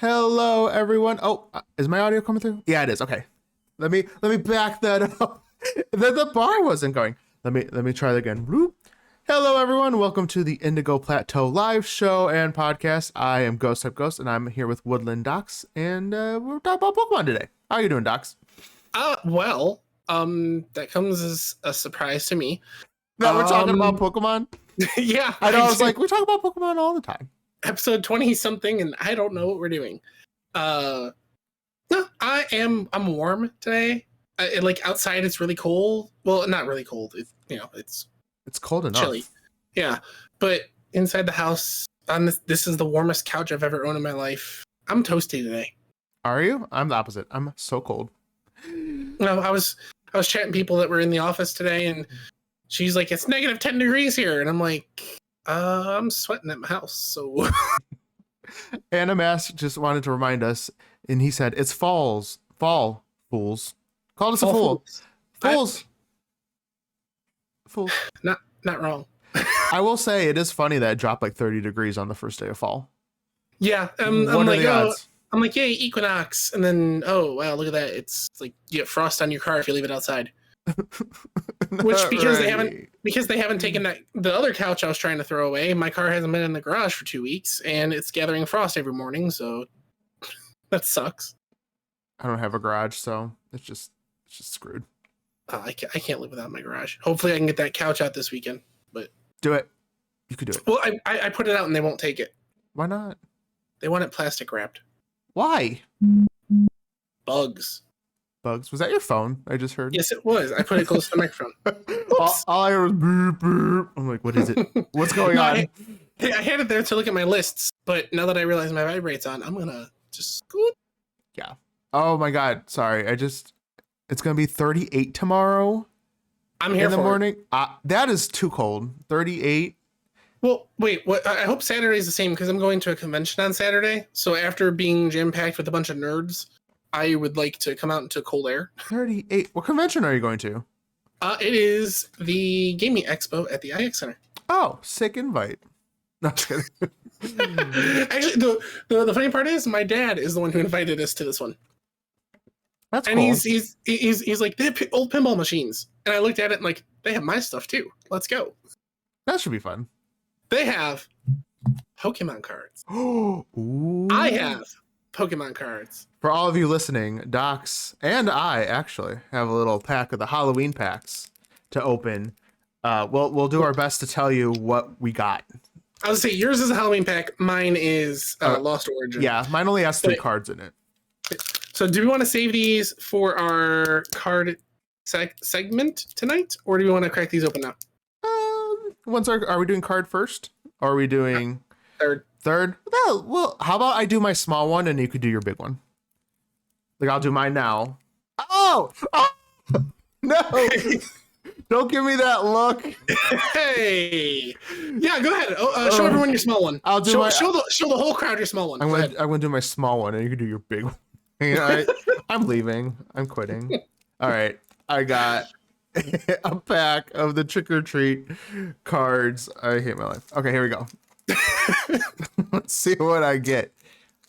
Hello, everyone. Oh, is my audio coming through? Yeah, it is. Okay. Let me back that up. The bar wasn't going. Let me try that again. Whoop. Hello, everyone. Welcome to the Indigo Plateau live show and podcast. I am GhostTypeGhost, and I'm here with Woodland Docs, and we're talking about Pokemon today. How are you doing, Docs? That comes as a surprise to me. That we're talking about Pokemon? Yeah. I know. I was like, we talk about Pokemon all the time. Episode 20 something, and I don't know what we're doing. No, I'm warm today. Like outside, it's really cold. Well, not really cold. It's cold enough. Chilly. Yeah, but inside the house, on this is the warmest couch I've ever owned in my life. I'm toasty today. Are you? I'm the opposite. I'm so cold. No, I was chatting people that were in the office today, and she's like, "It's negative 10 degrees here," and I'm like, I'm sweating at my house, so. Animask just wanted to remind us, and he said, "It's fall, fools." Called us a fool. Fools. Not wrong. I will say it is funny that it dropped like 30 degrees on the first day of fall. Yeah, I'm like, yay, equinox, and then wow, look at that! It's like you get frost on your car if you leave it outside. Which because they haven't taken the other couch I was trying to throw away. My car hasn't been in the garage for 2 weeks, and it's gathering frost every morning, so that sucks. I don't have a garage, so it's just screwed. I can't live without my garage. Hopefully, I can get that couch out this weekend. But do it. You could do it. Well, I put it out and they won't take it. Why not? They want it plastic wrapped. Why? Bugs. Was that your phone? I just heard. Yes, it was. I put it close to the microphone. all I heard was boop, boop. I'm like, what is it? What's going on? I had it there to look at my lists, but now that I realize my vibrate's on, I'm gonna just scoot. Yeah. Oh my God. Sorry. It's gonna be 38 tomorrow. I'm here in the morning. That is too cold. 38. Well, wait. What? I hope Saturday's the same because I'm going to a convention on Saturday. So after being jam packed with a bunch of nerds, I would like to come out into cold air. 38. What convention are you going to? It is the Gaming Expo at the IX Center. Oh, sick invite. Not kidding. Actually, the funny part is my dad is the one who invited us to this one. That's and cool. He's like, they have old pinball machines. And I looked at it and like, they have my stuff too. Let's go. That should be fun. They have Pokemon cards. Ooh. I have Pokemon cards. For all of you listening, Docs and I actually have a little pack of the Halloween packs to open. We'll do our best to tell you what we got. I would say yours is a Halloween pack. Mine is Lost Origin. Yeah, mine only has 3 cards in it. So do we want to save these for our card segment tonight, or do we want to crack these open now? Are we doing card first? Or are we doing third? Well, how about I do my small one and you could do your big one? Like I'll do mine now. Oh no! Don't give me that look. Hey, yeah, go ahead. Show everyone your small one. I'll do show the whole crowd your small one. I'm gonna do my small one and you can do your big one. I'm leaving. I'm quitting. All right. I got a pack of the trick or treat cards. I hate my life. Okay, here we go. Let's see what I get.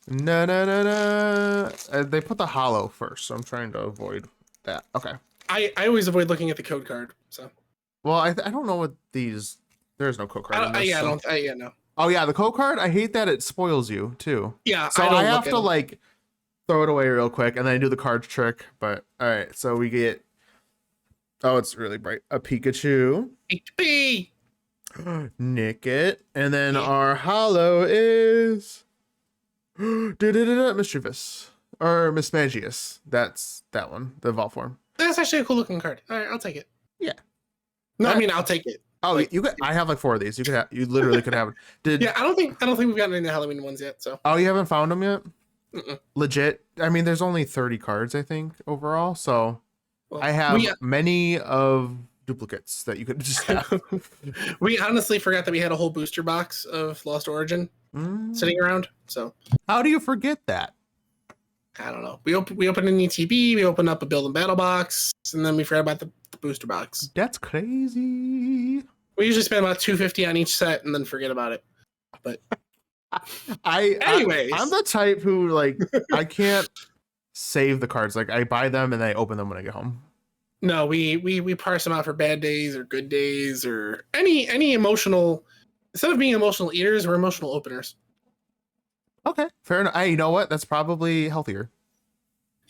No. They put the hollow first, so I'm trying to avoid that. Okay. I always avoid looking at the code card. So. Well, I don't know what these. There's no code card. No. Oh yeah, the code card. I hate that it spoils you too. Yeah. So I have to like throw it away real quick and then I do the card trick. But all right, so we get. Oh, it's really bright. A Pikachu. HP. Nickit. And then our hollow is Mischievous. Or Mismagius. That's that one. The Evolve form. That's actually a cool looking card. All right, I'll take it. Yeah. No, I mean I'll take it. Oh, like, I have like 4 of these. You literally could have. Yeah, I don't think we've gotten any Halloween ones yet. So. Oh, you haven't found them yet? Mm-mm. Legit. I mean, there's only 30 cards, I think, overall. So well, I have many of duplicates that you could just have. We honestly forgot that we had a whole booster box of Lost Origin sitting around. So how do you forget that? I don't know. We opened an ETB, we opened up a build and battle box, and then we forgot about the booster box. That's crazy. We usually spend about $250 on each set and then forget about it. But Anyways, I'm the type who like I can't save the cards. Like I buy them and I open them when I get home. no, we parse them out for bad days or good days or any emotional. Instead of being emotional eaters, we're emotional openers. Okay, fair enough. Hey, you know what? That's probably healthier.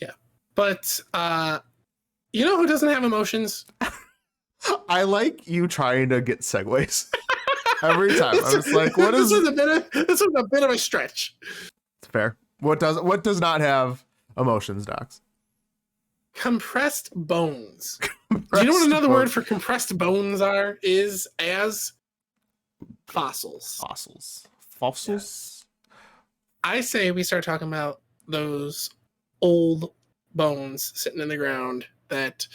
Yeah, but you know who doesn't have emotions? I like you trying to get segues every time. I was like, "What is?" This was a bit of a stretch. It's fair. What does not have emotions, Docs? Compressed bones. Do you know what another word for compressed bones is as fossils? Fossils. Yes. I say we start talking about those old bones sitting in the ground that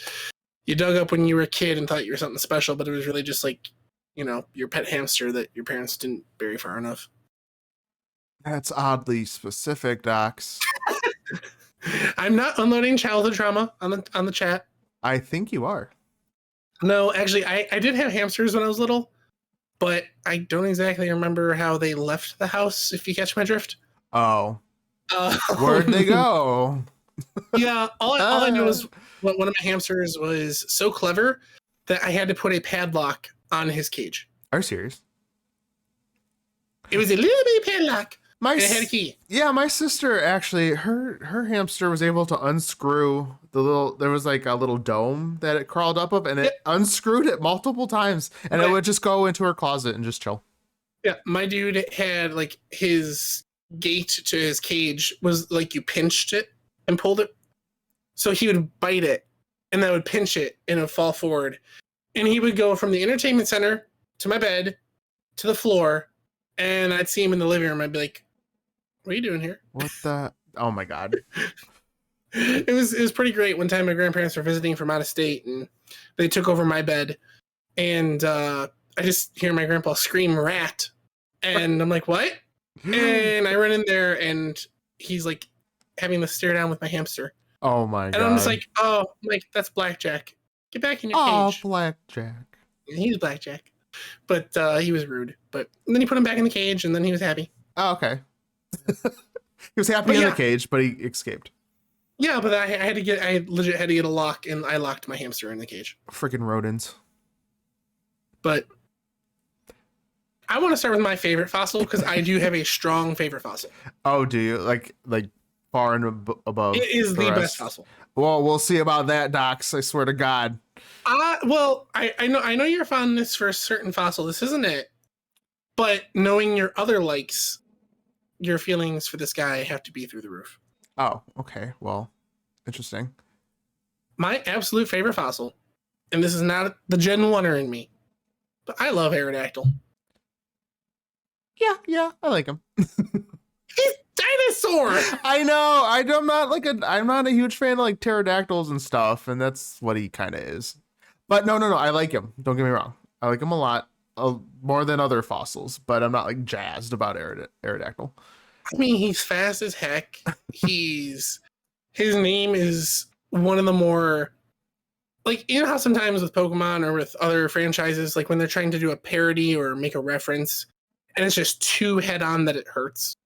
you dug up when you were a kid and thought you were something special, but it was really just like, you know, your pet hamster that your parents didn't bury far enough. That's oddly specific, Docs. I'm not unloading childhood trauma on the chat. I think you are. No, actually, I did have hamsters when I was little, but I don't exactly remember how they left the house, if you catch my drift. Oh. Where'd they go? Yeah, all I know is one of my hamsters was so clever that I had to put a padlock on his cage. Are you serious? It was a little bitty padlock. And it had a key. Yeah, my sister actually, her hamster was able to unscrew the little. There was like a little dome that it crawled up of, and it unscrewed it multiple times, and it would just go into her closet and just chill. Yeah, my dude had like his gate to his cage was like you pinched it and pulled it, so he would bite it, and that would pinch it, and it would fall forward, and he would go from the entertainment center to my bed to the floor, and I'd see him in the living room. I'd be like, "What are you doing here?" What the? Oh my god! It was pretty great. One time, my grandparents were visiting from out of state, and they took over my bed, and I just hear my grandpa scream "rat," and I'm like, "What?" And I run in there, and he's like having to stare down with my hamster. Oh my god! And I'm just like, "Oh, I'm like that's Blackjack. Get back in your cage." Oh, Blackjack. He's Blackjack, but he was rude. But then he put him back in the cage, and then he was happy. Oh, okay. He was happy in the cage, but he escaped. Yeah, but I legit had to get a lock, and I locked my hamster in the cage. Freaking rodents. But I want to start with my favorite fossil because I do have a strong favorite fossil. Oh, do you? Like far and above? It is the best fossil. Well, we'll see about that, Docs. I swear to God. Well, I know your fondness for a certain fossil. This isn't it. But knowing your other likes, your feelings for this guy have to be through the roof. Oh, okay. Well, interesting. My absolute favorite fossil, and this is not the Gen 1er in me, but I love Aerodactyl. Yeah, I like him. He's dinosaur. I know. I'm not a huge fan of like pterodactyls and stuff, and that's what he kind of is. But no, I like him. Don't get me wrong. I like him a lot, more than other fossils. But I'm not like jazzed about Aerodactyl. I mean, he's fast as heck. His name is one of the more, like, you know how sometimes with Pokemon or with other franchises, like when they're trying to do a parody or make a reference, and it's just too head on that it hurts.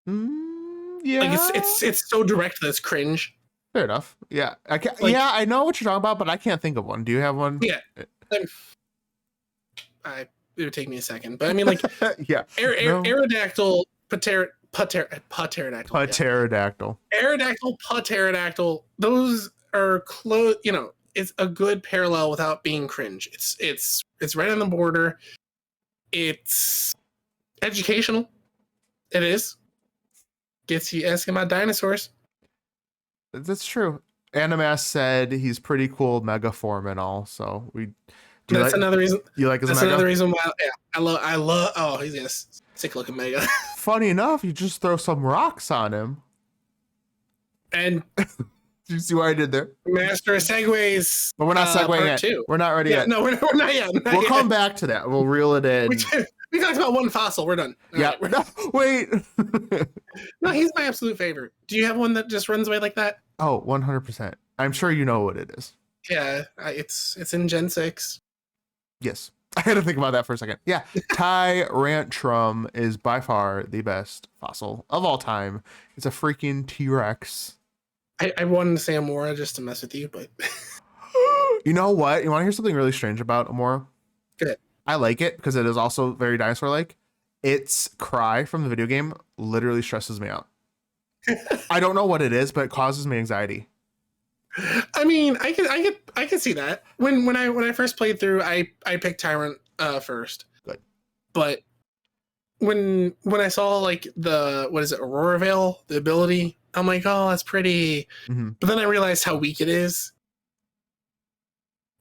Yeah, like it's so direct that it's cringe. Fair enough. Yeah, I know what you're talking about, but I can't think of one. Do you have one? Yeah, it would take me a second, but I mean, like, yeah, Aerodactyl, Pterodactyl. Pterodactyl. Aerodactyl, Pterodactyl. Those are close. You know, it's a good parallel without being cringe. It's right on the border. It's educational. It is. Gets you asking about dinosaurs. That's true. Animas said he's pretty cool, mega form and all. So that's another reason. You like his That's mega? Another reason why. Yeah, I love. Oh, he's got a sick looking mega. Funny enough, you just throw some rocks on him. And do you see what I did there? Master of segues. But we're not segueing yet. We're not ready yet. No, we're not yet. We'll come back to that. We'll reel it in. We talked about one fossil. We're done. Yeah. Right, no, wait. No, he's my absolute favorite. Do you have one that just runs away like that? Oh, 100%. I'm sure you know what it is. Yeah, it's in Gen 6. Yes. I had to think about that for a second. Yeah, Tyrantrum is by far the best fossil of all time. It's a freaking T-Rex. I wanted to say Amora just to mess with you, but you know what? You want to hear something really strange about Amora? good. I like it because it is also very dinosaur-like. Its cry from the video game literally stresses me out. I don't know what it is, but it causes me anxiety. I mean, I can see that. When I first played through, I picked Tyrant first. Good. But when I saw like the Aurora Veil, the ability, I'm like, oh, that's pretty. Mm-hmm. But then I realized how weak it is.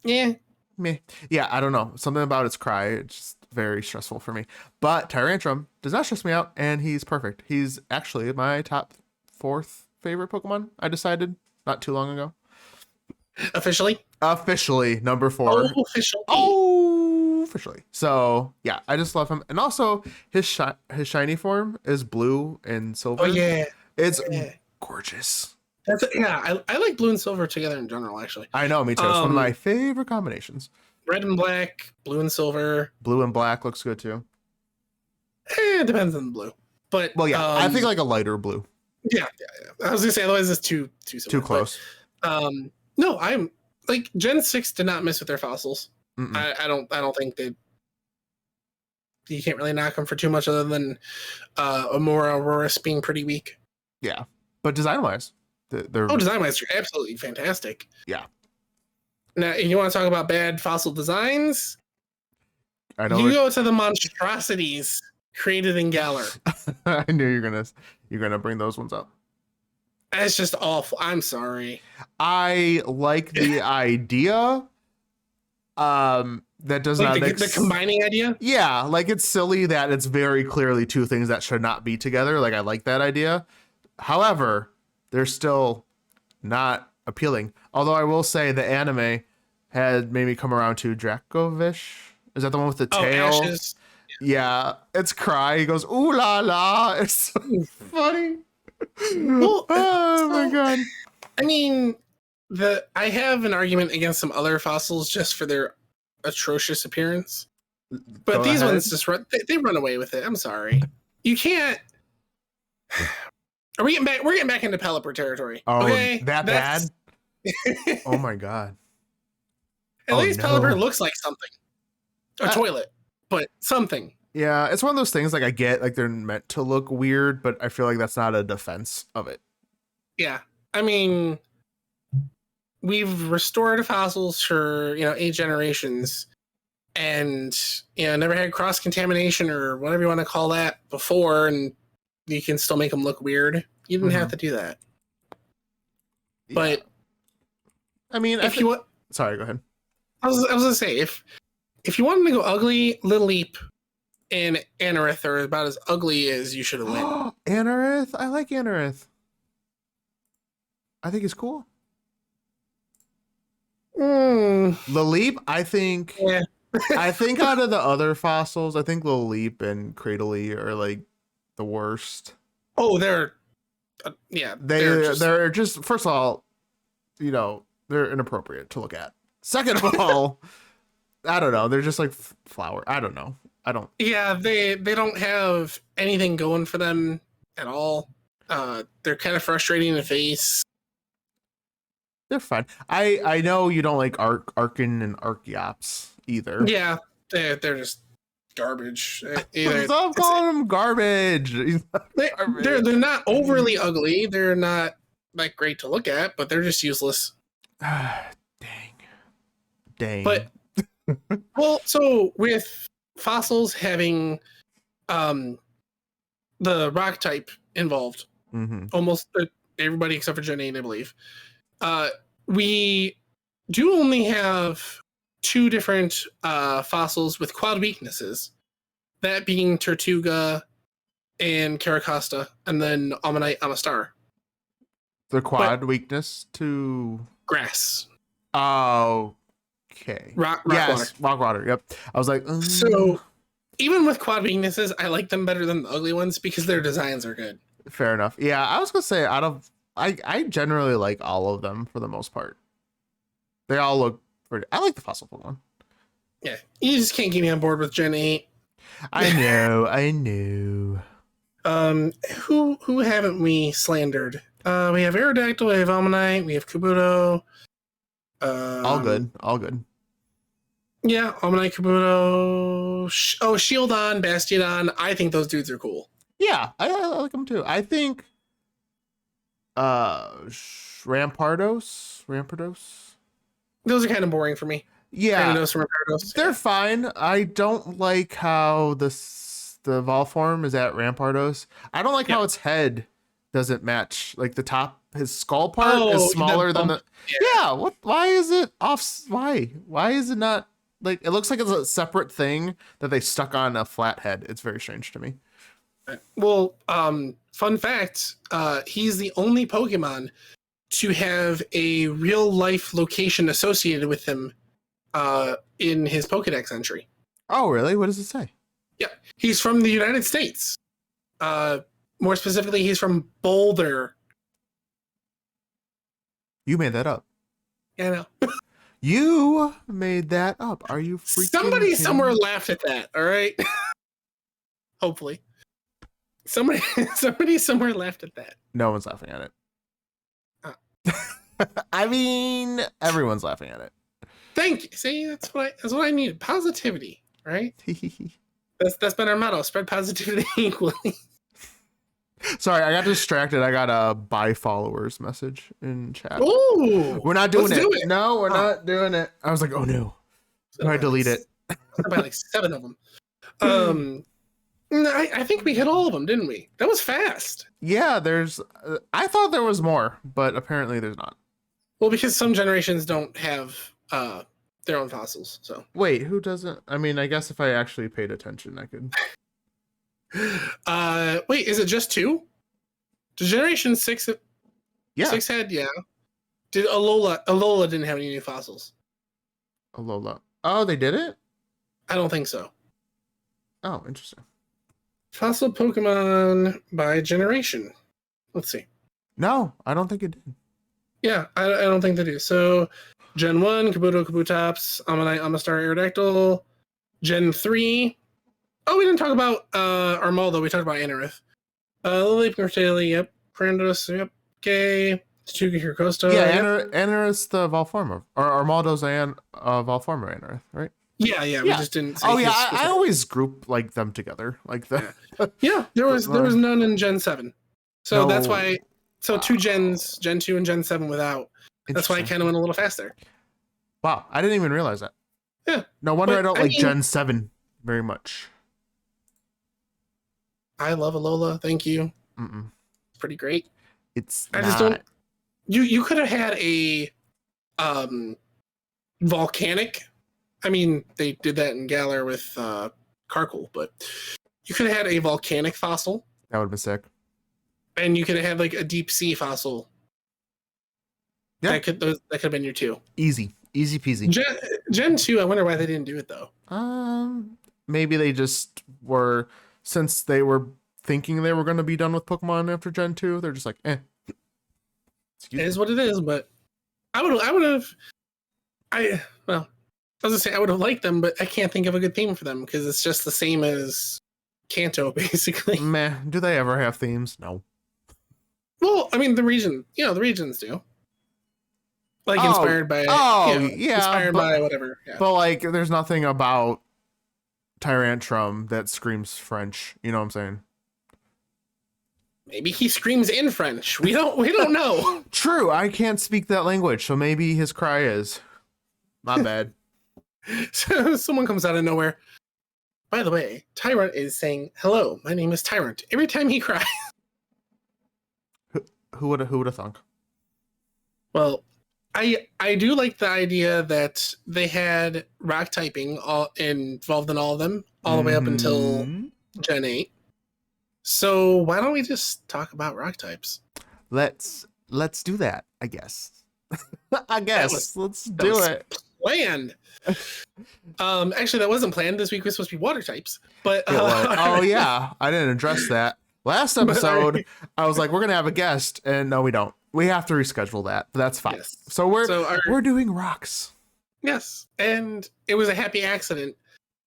Yeah. Me. Yeah, I don't know. Something about its cry, it's just very stressful for me. But Tyrantrum does not stress me out, and he's perfect. He's actually my top 4th favorite Pokemon, I decided not too long ago. Officially, number 4. Officially. So yeah, I just love him, and also his shiny form is blue and silver. Oh yeah, it's gorgeous. I like blue and silver together in general. Actually, I know, me too. It's one of my favorite combinations. Red and black, blue and silver. Blue and black looks good too. It depends on the blue, but well, yeah, I think like a lighter blue. Yeah. I was gonna say otherwise it's too silver, too close. But, no, I'm like Gen 6 did not mess with their fossils. I don't think you can't really knock them for too much other than Amora Aurora being pretty weak. Yeah, but design wise, design wise, they're absolutely fantastic. Yeah. Now, if you want to talk about bad fossil designs, I know you go to the monstrosities created in Galar. I knew you're gonna bring those ones up. It's just awful. I'm sorry. I like the idea. That does like not the combining idea. Yeah, like it's silly that it's very clearly two things that should not be together. Like I like that idea. However, they're still not appealing. Although I will say the anime had made me come around to Dracovish. Is that the one with the tail? Ashes. Yeah, it's cry. He goes, ooh la la. It's so funny. Well, oh my god. I mean, I have an argument against some other fossils just for their atrocious appearance. But these ones just they run away with it. I'm sorry. You can't. We're getting back into Pelipper territory. Oh, okay? that bad? Oh my god. At least Pelipper looks like something. A toilet, but something. Yeah, it's one of those things like I get like they're meant to look weird, but I feel like that's not a defense of it. Yeah. I mean, we've restored fossils for 8 generations and never had cross contamination or whatever you want to call that before, and you can still make them look weird. You didn't have to do that. Yeah. But I mean, sorry, go ahead. I was gonna say if you wanted to go ugly, Lileep and Anorith are about as ugly as you should have went. Anorith, I like Anorith. I think he's cool. Lileep, I think. Yeah. I think out of the other fossils, I think Lileep and Cradily are like the worst. Oh, they're they're just first of all, they're inappropriate to look at. Second of all, I don't know, they're just like flower. I don't know. Yeah, they don't have anything going for them at all. They're kind of frustrating to face. They're fine. I know you don't like Arkin and Archeops either. Yeah, they're just garbage. Stop calling them garbage. They're not overly ugly. They're not like great to look at, but they're just useless. Dang. But well, so with fossils having the rock type involved, almost everybody except for Gen 8, I believe. We do only have 2 different fossils with quad weaknesses, that being Tortuga and Caracosta, and then Ammonite Amistar. The quad weakness to grass. Oh, okay. Rock water. Rock water. Yep. I was like, So even with quad weaknesses, I like them better than the ugly ones because their designs are good. Fair enough. Yeah, I was gonna say I generally like all of them for the most part. They all look pretty. I like the fossil Pokemon. Yeah, you just can't get me on board with Gen 8. I know. Who haven't we slandered? We have Aerodactyl, we have Ammonite, we have Kabuto. All good. Yeah, Ammonite, Kabuto. Shieldon, Bastiodon. I think those dudes are cool. Yeah, I like them too. I think Rampardos. Those are kind of boring for me. Yeah, Rampardos. They're fine. I don't like how the evolve form is at Rampardos. I don't like how its head doesn't match. Like the top, his skull part is smaller than the. Yeah. What? Why is it off? Why? Why is it not? Like it looks like it's a separate thing that they stuck on a flat head. It's very strange to me. Well, fun fact: he's the only Pokemon to have a real life location associated with him in his Pokedex entry. Oh, really? What does it say? Yeah, he's from the United States. More specifically, he's from Boulder. You made that up. Yeah, I know. You made that up. Are you freaking Somebody kidding? somewhere laughed at that, all right? Hopefully. Somebody somewhere laughed at that. No one's laughing at it. I mean, everyone's laughing at it. Thank you. See, that's what I needed. Positivity, right? That's been our motto. Spread positivity equally. Sorry, I got distracted. I got a buy followers message in chat. Ooh, we're not doing it. No, we're not doing it. I was like, oh no. I delete it. About like 7 of them. I think we hit all of them, didn't we? That was fast. Yeah, there's. I thought there was more, but apparently there's not. Well, because some generations don't have their own fossils. So wait, who doesn't? I mean, I guess if I actually paid attention, I could. Wait, is it just 2? Did Generation 6? Yeah, 6 had Did Alola didn't have any new fossils? Alola. Oh, they did it? I don't think so. Oh, interesting. Fossil Pokemon by generation. Let's see. No, I don't think it did. Yeah, I don't think they do. So, Gen 1, Kabuto, Kabutops, Ammonite, Amistar, Aerodactyl. Gen 3. Oh, we didn't talk about Armaldo. We talked about Anorith. Lily, Cortali, yep. Prandos, yep. Okay. Tsuki, Costa. Yeah, Anorith's the Volforma. Or Armaldo's Volforma Anorith, right? Yeah. We just didn't. Oh yeah, I always group like them together, like the. Yeah, there was none in Gen 7, so that's why. So 2 gens, Gen 2 and Gen 7 without. That's why I kind of went a little faster. Wow, I didn't even realize that. Yeah. No wonder I don't like Gen 7 very much. I love Alola. Thank you. It's pretty great. I just don't. You could have had a volcanic. I mean, they did that in Galar with Karkle, but you could have had a volcanic fossil. That would have been sick. And you could have had like a deep sea fossil. Yeah. That could have been your 2. Easy peasy. Gen 2, I wonder why they didn't do it though. Maybe they just were, since they were thinking they were going to be done with Pokemon after Gen 2, they're just like, eh. It is what it is, but I would have I was gonna say I would have liked them, but I can't think of a good theme for them because it's just the same as Kanto, basically. Meh. Do they ever have themes? No. Well, I mean, the regions do. Like inspired by. Inspired by whatever. Yeah. But like, there's nothing about Tyrantrum that screams French. You know what I'm saying? Maybe he screams in French. We don't know. True. I can't speak that language, so maybe his cry is. My bad. So someone comes out of nowhere. By the way, Tyrant is saying, "Hello, my name is Tyrant." Every time he cries. Who would have thunk? Well, I do like the idea that they had rock typing all involved in all of them, all the way up until Gen 8. So why don't we just talk about rock types? Let's do that, I guess. Let's do it. Planned. Actually, that wasn't planned. This week was supposed to be water types, but oh yeah, I didn't address that last episode. I was like, we're gonna have a guest, and no, we don't. We have to reschedule that, but that's fine. Yes. So we're doing rocks. Yes, and it was a happy accident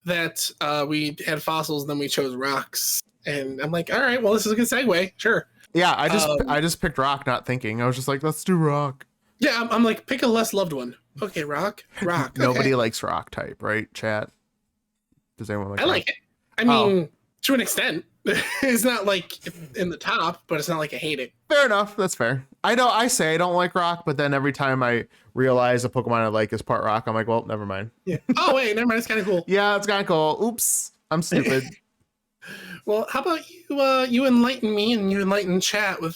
that we had fossils, and then we chose rocks. And I'm like, all right, well, this is a good segue. Sure. Yeah, I just picked rock, not thinking. I was just like, let's do rock. Yeah, I'm like, pick a less loved one. Okay, rock. Nobody Okay. likes rock type, right? Chat. Does anyone like? I like it. I mean, to an extent. It's not like in the top, but it's not like I hate it. Fair enough. That's fair. I know I say I don't like rock, but then every time I realize a Pokemon I like is part rock, I'm like, well, never mind. Yeah. Oh wait, never mind. It's kind of cool. Yeah, it's kind of cool. Oops, I'm stupid. Well, how about you enlighten me and you enlighten chat with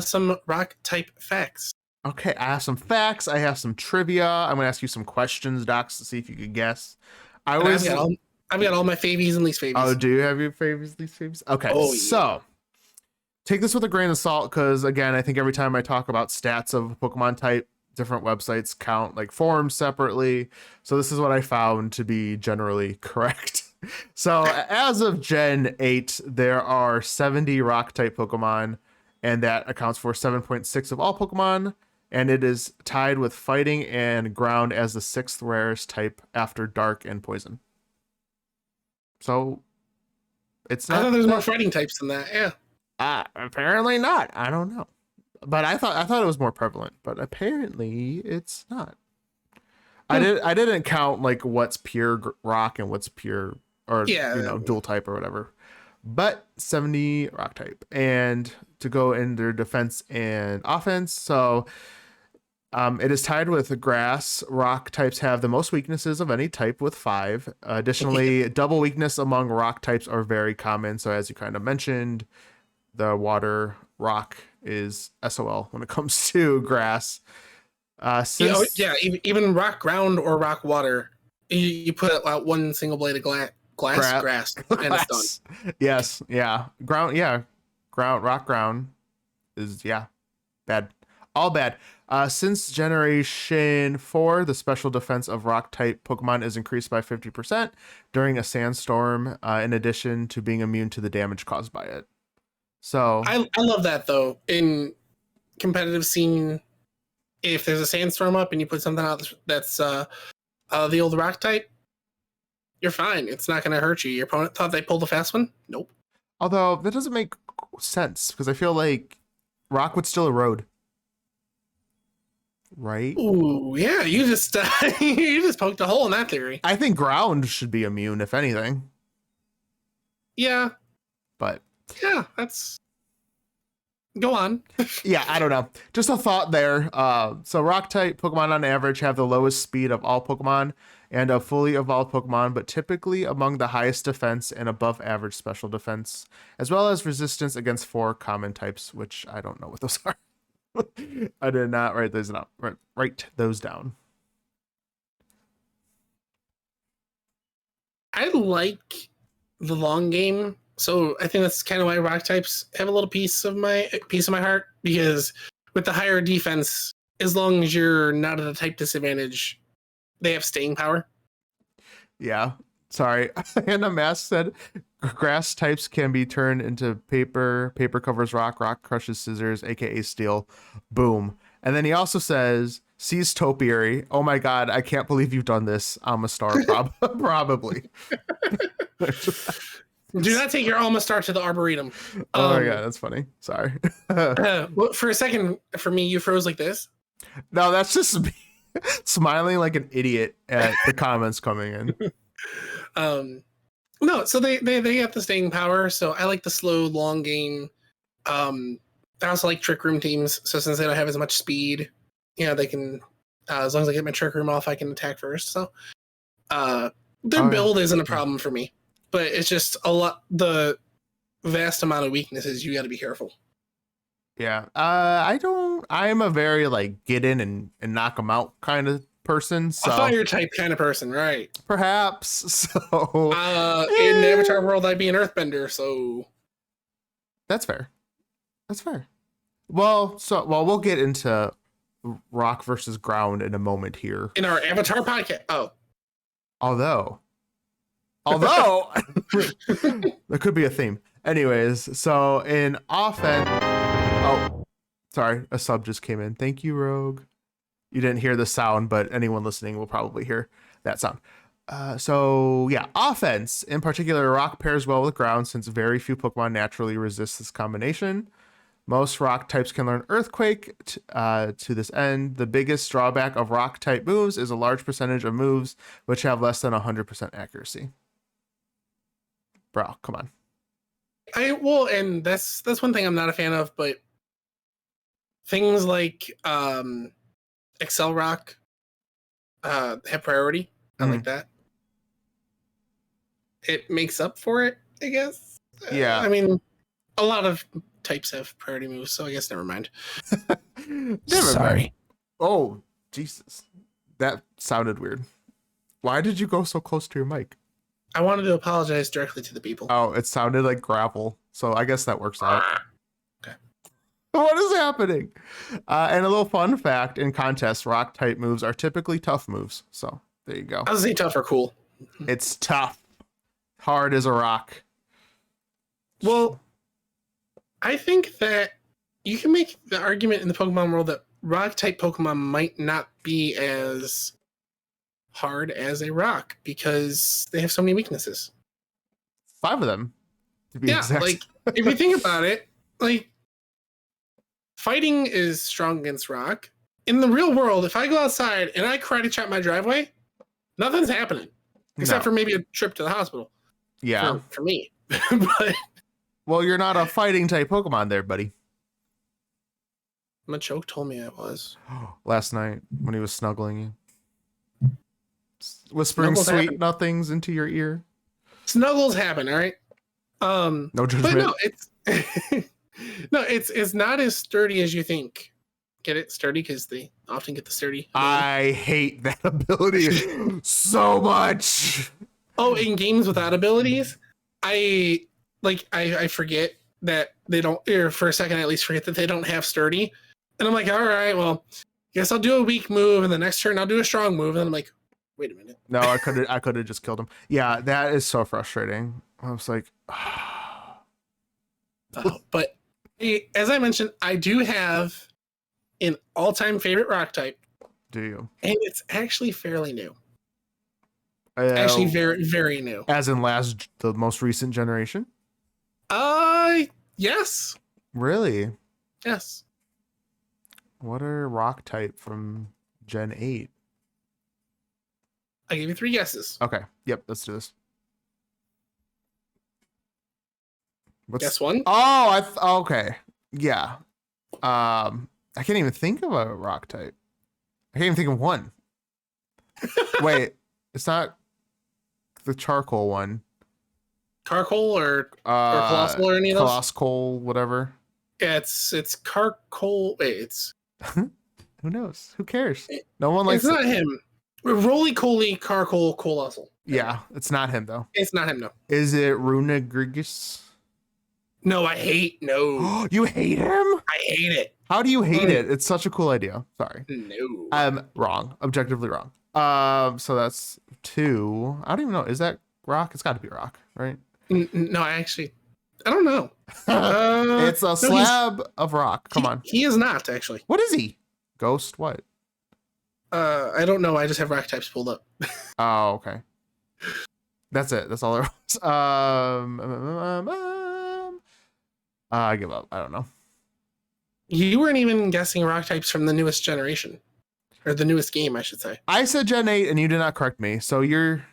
some rock type facts. Okay, I have some facts. I have some trivia. I'm gonna ask you some questions, Docs, to see if you could guess. I've got all my favies and least favies. Oh, do you have your favorites, least favorites? Okay, so yeah. take this with a grain of salt, because again, I think every time I talk about stats of a Pokemon type, different websites count like forms separately. So this is what I found to be generally correct. So as of Gen 8, there are 70 rock type Pokemon, and that accounts for 7.6 of all Pokemon. And it is tied with fighting and ground as the 6th rarest type after dark and poison. So it's not. I thought there's more fighting types than that. Yeah. Apparently not. I don't know. But I thought it was more prevalent, but apparently it's not. I didn't count like what's pure rock and what's pure or dual type or whatever. But 70 rock type. And to go in their defense and offense, so it is tied with grass. Rock types have the most weaknesses of any type with 5. Additionally, double weakness among rock types are very common. So as you kind of mentioned, the water rock is SOL when it comes to grass. Even rock ground or rock water, you put out one single blade of grass, and it's done. Yes, yeah. Rock ground is bad. All bad. Since Generation 4, the special defense of rock type Pokemon is increased by 50% during a sandstorm, in addition to being immune to the damage caused by it. So I love that though. In competitive scene, if there's a sandstorm up and you put something out that's the old rock type, you're fine. It's not going to hurt you. Your opponent thought they pulled a fast one? Nope. Although that doesn't make sense, because I feel like rock would still erode. Right? Ooh, yeah, you just you just poked a hole in that theory. I think ground should be immune, if anything. Yeah. But yeah, that's go on. Yeah, I don't know. Just a thought there. So rock type Pokemon on average have the lowest speed of all Pokemon and of fully evolved Pokemon, but typically among the highest defense and above average special defense, as well as resistance against 4 common types, which I don't know what those are. I did not write those down. Write those down. I like the long game, so I think that's kind of why rock types have a little piece of my heart, because with the higher defense, as long as you're not at a type disadvantage, they have staying power. Yeah. Sorry. Hannah Mass said grass types can be turned into paper. Paper covers rock. Rock crushes scissors, aka steel. Boom. And then he also says, sees topiary. Oh my god, I can't believe you've done this. I'm a star. Probably. Do not take your Alma Star to the Arboretum. Oh my god, that's funny. Sorry. Well, for a second, for me, you froze like this. No, that's just me smiling like an idiot at the comments coming in. No, so they have the staying power. So I like the slow, long game. I also like Trick Room teams. So since they don't have as much speed, they can, as long as I get my Trick Room off, I can attack first. So their build isn't a problem for me, but it's just the vast amount of weaknesses. You got to be careful. Yeah. I'm a very like get in and knock them out kind of person. So a fire type kind of person, right? Perhaps. So in the Avatar world, I'd be an earthbender, so that's fair. Well, we'll get into rock versus ground in a moment here. In our Avatar podcast. Oh. Although there could be a theme. Anyways, so in offense, oh, sorry, a sub just came in. Thank you, Rogue. You didn't hear the sound, but anyone listening will probably hear that sound. So yeah, offense. In particular, rock pairs well with ground since very few Pokemon naturally resist this combination. Most rock types can learn Earthquake to this end. The biggest drawback of rock type moves is a large percentage of moves which have less than 100% accuracy. Bro, come on. And that's one thing I'm not a fan of, but things like Excel Rock have priority. I like that. It makes up for it, I guess. Yeah. I mean, a lot of types have priority moves, so I guess never mind. Sorry. Oh, Jesus. That sounded weird. Why did you go so close to your mic? I wanted to apologize directly to the people. Oh, it sounded like gravel, so I guess that works out. Okay. What is happening? And a little fun fact, in contests, rock type moves are typically tough moves. So there you go. I was saying tough or cool. It's tough. Hard as a rock. Well, I think that you can make the argument in the Pokemon world that rock type Pokemon might not be as hard as a rock because they have so many weaknesses. 5 of them, to be exact. Like if you think about it, like fighting is strong against rock. In the real world, if I go outside and I karate chop my driveway, nothing's happening except for maybe a trip to the hospital. Yeah, for me. But well, you're not a fighting type Pokemon there, buddy. Machoke told me I was. Last night when he was snuggling you. Whispering Snuggles sweet happen. nothings into your ear. Snuggles happen, all right? No judgment. But no, it's not as sturdy as you think. Get it? Sturdy, because they often get the sturdy ability. I hate that ability so much. Oh, in games without abilities, I forget that they don't, or for a second I at least forget that they don't have sturdy. And I'm like, all right, well, guess I'll do a weak move, and the next turn I'll do a strong move. And I'm like, wait a minute. No, I could have just killed him. Yeah, that is so frustrating. I was like, but as I mentioned, I do have an all-time favorite rock type. Do you? And it's actually fairly new. Actually, very, very new. As in the most recent generation? Yes. Really? Yes. What are rock type from Gen 8? I give you 3 guesses. Okay. Yep, let's do this. Guess one? Oh, okay. Yeah. I can't even think of a rock type. I can't even think of one. Wait, it's not the charcoal one. Carcoal or Colossal or any of those? Colossal, whatever. Yeah, it's Carcoal. Wait, it's... Who knows? Who cares? No one likes it. It's not him. Roly-Poly, Carcoal, Colossal. Yeah, it's not him, though. It's not him, no. Is it Runagrigus? No, I hate... No. You hate him? I hate it. How do you hate it? It's such a cool idea. Sorry. No. I'm wrong. Objectively wrong. So that's 2. I don't even know. Is that rock? It's got to be rock, right? No, I don't know. It's a slab of rock. Come on. He is not, actually. What is he? Ghost what? I don't know. I just have rock types pulled up. Oh, okay. That's it. That's all there was. I give up. I don't know. You weren't even guessing rock types from the newest generation. Or the newest game, I should say. I said Gen 8 and you did not correct me. So you're...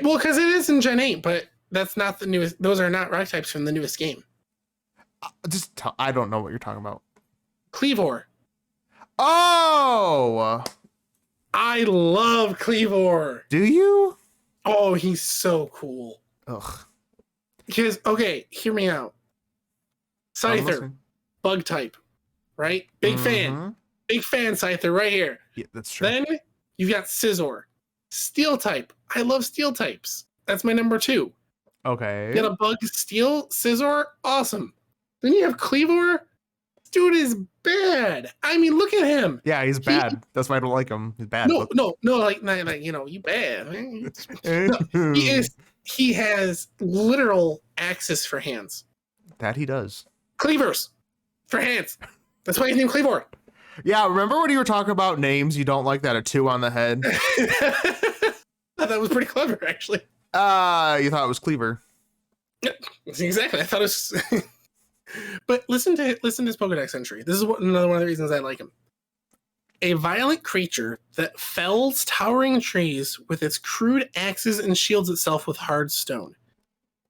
Well, because it is in Gen 8, but that's not the newest. Those are not rock types from the newest game. I don't know what you're talking about. Cleaver. Oh! I love Cleaver. Do you? Oh, he's so cool. Ugh. Because, okay, hear me out. Scyther, bug type, right? Big fan. Big fan, Scyther, right here. Yeah, that's true. Then you've got Scizor, steel type. I love steel types. That's my number 2. Okay. You got a bug steel, Scizor, awesome. Then you have Cleaver. Dude is bad. I mean, look at him. Yeah, he's bad. That's why I don't like him. He's bad. No, like you bad. No, he has literal axes for hands. That he does. Cleavers for hands. That's why he's named Cleaver. Yeah, remember when you were talking about names you don't like that are 2 on the head? That was pretty clever, actually. You thought it was Cleaver. Exactly. I thought it was. But listen to his Pokedex entry. This is another one of the reasons I like him. A violent creature that fells towering trees with its crude axes and shields itself with hard stone.